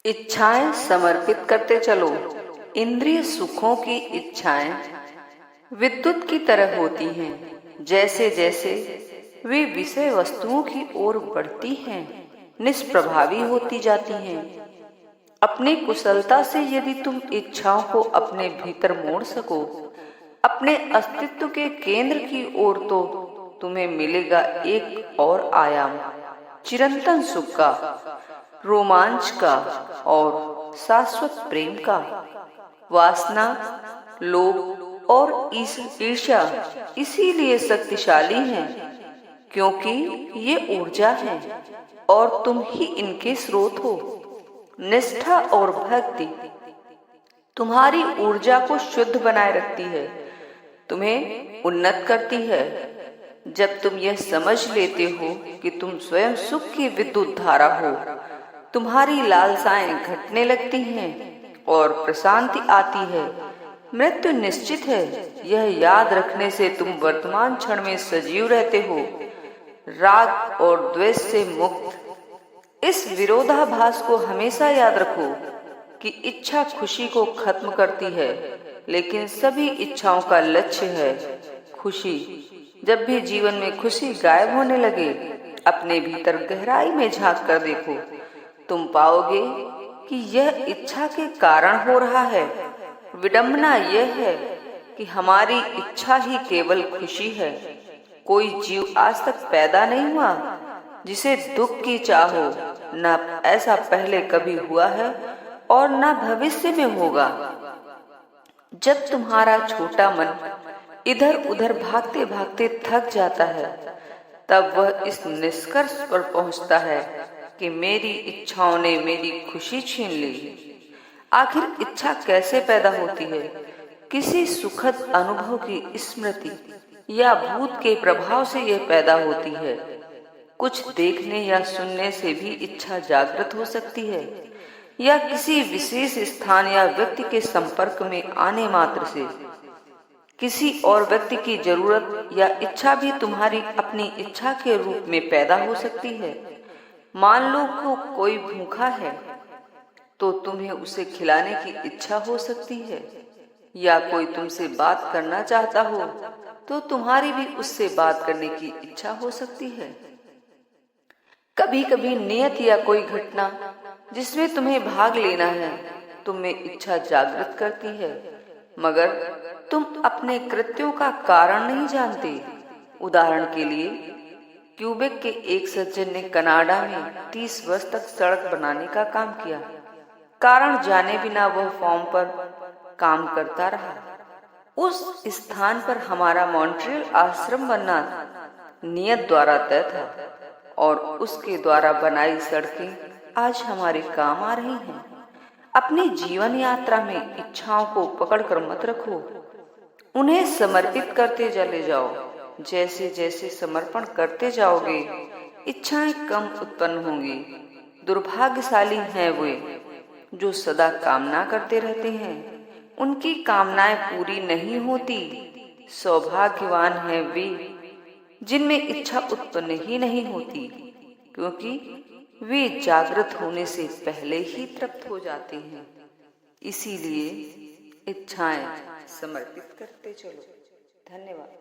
इच्छाएं समर्पित करते चलो। इंद्रिय सुखों की इच्छाएं विद्युत की तरह होती हैं। जैसे जैसे वे विषय वस्तुओं की ओर बढ़ती हैं, निष्प्रभावी होती जाती हैं। अपनी कुशलता से यदि तुम इच्छाओं को अपने भीतर मोड़ सको, अपने अस्तित्व के केंद्र की ओर, तो तुम्हें मिलेगा एक और आयाम, चिरंतन सुख का, रोमांच का और शाश्वत प्रेम का। वासना, लोभ और ईर्ष्या इसीलिए शक्तिशाली हैं, क्योंकि ये ऊर्जा है और तुम ही इनके स्रोत हो। निष्ठा और भक्ति तुम्हारी ऊर्जा को शुद्ध बनाए रखती है, तुम्हें उन्नत करती है। जब तुम यह समझ लेते हो कि तुम स्वयं सुख की विद्युत धारा हो, तुम्हारी लालसाएं घटने लगती हैं और प्रशांति आती है। मृत्यु निश्चित है, यह याद रखने से तुम वर्तमान क्षण में सजीव रहते हो, राग और द्वेष से मुक्त। इस विरोधाभास को हमेशा याद रखो कि इच्छा खुशी को खत्म करती है, लेकिन सभी इच्छाओं का लक्ष्य है खुशी। जब भी जीवन में खुशी गायब होने लगे, अपने भीतर गहराई में झांक कर देखो, तुम पाओगे कि यह इच्छा के कारण हो रहा है। विडंबना यह है कि हमारी इच्छा ही केवल खुशी है। कोई जीव आज तक पैदा नहीं हुआ जिसे दुख की चाह हो, न ऐसा पहले कभी हुआ है और न भविष्य में होगा। जब तुम्हारा छोटा मन इधर उधर भागते भागते थक जाता है, तब वह इस निष्कर्ष पर पहुंचता है कि मेरी इच्छाओं ने मेरी खुशी छीन ली। आखिर इच्छा कैसे पैदा होती है? किसी सुखद अनुभव की स्मृति या भूत के प्रभाव से यह पैदा होती है। कुछ देखने या सुनने से भी इच्छा जागृत हो सकती है, या किसी विशेष स्थान या व्यक्ति के संपर्क में आने मात्र से। किसी और व्यक्ति की जरूरत या इच्छा भी तुम्हारी अपनी इच्छा के रूप में पैदा हो सकती है। मान लो कि कोई भूखा है, तो तुम्हें उसे खिलाने की इच्छा हो सकती है, या कोई तुमसे बात करना चाहता हो तो तुम्हारी भी उससे बात करने की इच्छा हो सकती है। कभी कभी नियत या कोई घटना जिसमें तुम्हें भाग लेना है, तुम में इच्छा जागृत करती है, मगर तुम अपने कृत्यों का कारण नहीं जानते। उदाहरण के लिए, क्यूबेक के एक सज्जन ने कनाडा में 30 वर्ष तक सड़क बनाने का काम किया। कारण जाने बिना वह फॉर्म पर काम करता रहा। उस स्थान पर हमारा मॉन्ट्रियल आश्रम बनना नियत द्वारा तय था, और उसके द्वारा बनाई सड़कें आज हमारे काम आ रही हैं। अपनी जीवन यात्रा में इच्छाओं को पकड़कर मत रखो, उन्हें समर्पित करते चले जाओ। जैसे जैसे समर्पण करते जाओगे, इच्छाएं कम उत्पन्न होंगी। दुर्भाग्यशाली हैं वे जो सदा कामना करते रहते हैं, उनकी कामनाएं पूरी नहीं होती। सौभाग्यवान हैं वे जिनमें इच्छा उत्पन्न ही नहीं होती, क्योंकि वे जागृत होने से पहले ही तृप्त हो जाते हैं। इसीलिए इच्छाएं समर्पित करते चलो। धन्यवाद।